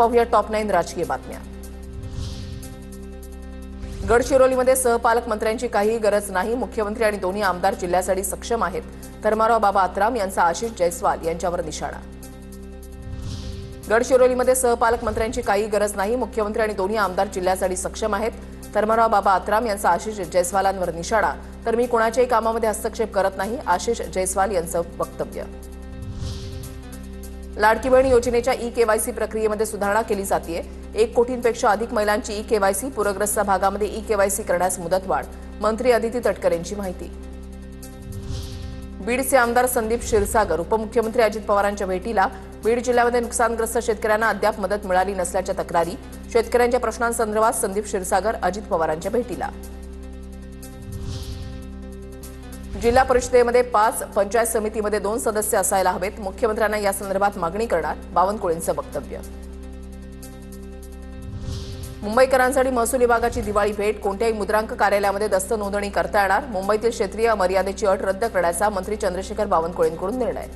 पाहूया टॉप 9 राजकीय बातम्या। गडचिरोलीमध्ये सहपालक मंत्र्यांची काहीही गरज नाही, मुख्यमंत्री आणि दोन्ही आमदार जिल्ह्यासाठी सक्षम आहेत। धर्माराव बाबा आत्राम यांचा आशिष जयस्वाल यांच्यावर निशाणा। गडचिरोलीमध्ये सहपालक मंत्र्यांची काही गरज नाही, मुख्यमंत्री आणि दोन्ही आमदार जिल्ह्यासाठी सक्षम आहेत। धर्माराव बाबा आत्राम यांचा आशिष जयस्वालांवर निशाणा। तर मी कोणाच्याही कामामध्ये हस्तक्षेप करत नाही, आशिष जयस्वाल यांचं वक्तव्य। लाडकी बहीण योजनेच्या ई-केवायसी प्रक्रियेमध्ये सुधारणा केली जाते। 1 कोटींपेक्षा अधिक महिलांची ई-केवायसी, पूरग्रस्त भागामध्ये ई-केवायसी करण्यास मुदतवाढ। मंत्री अदिती तटकरे यांची माहिती। बीडचे आमदार संदीप क्षीरसागर उपमुख्यमंत्री अजित पवारांच्या भेटीला। बीड जिल्ह्यामध्ये नुकसानग्रस्त शेतकऱ्यांना अद्याप मदत मिळाली नसल्याच्या तक्रारी। शेतकऱ्यांच्या प्रश्नांसंदर्भात संदीप क्षीरसागर अजित पवारांच्या भेटीला। जिल्हा परिषदेमध्ये 5, पंचायत समितीमध्ये 2 सदस्य असायला हवेत, मुख्यमंत्र्यांना या संदर्भात मागणी करणार। बावनकुळेंचं वक्तव्य। मुंबईकरांसाठी महसूल विभागाची दिवाळी भेट, कोणत्याही मुद्रांक कार्यालयामध्ये दस्त नोंदणी करता येणार। मुंबईतील क्षेत्रीय मर्यादेची अट रद्द करण्याचा मंत्री चंद्रशेखर बावनकुळेंकडून निर्णय।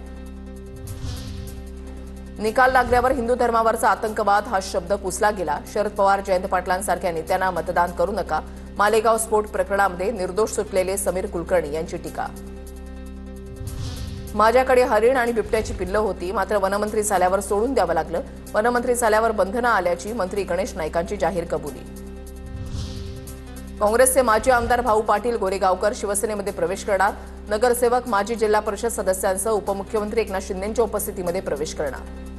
निकाल लागल्यावर हिंदू धर्मावरचा आतंकवाद हा शब्द पुसला गेला। शरद पवार, जयंत पाटलांसारख्या नेत्यांना मतदान करू नका। मालेगाव स्फोट प्रकरणामध्ये निर्दोष सुटलेले समीर कुलकर्णी यांची टीका। माझ्याकडे हरिण आणि बिबट्याची पिल्लं होती, मात्र वनमंत्री झाल्यावर सोडून द्यावं लागलं। वनमंत्री झाल्यावर बंधनं आल्याची मंत्री गणेश नाईकांची जाहीर कबुली। काँग्रेसचे माजी आमदार भाऊ पाटील गोरेगावकर शिवसेनेमध्ये प्रवेश करणार। नगरसेवक, माजी जिल्हा परिषद सदस्यांसह उपमुख्यमंत्री एकनाथ शिंदेंच्या उपस्थितीमध्ये प्रवेश करणार।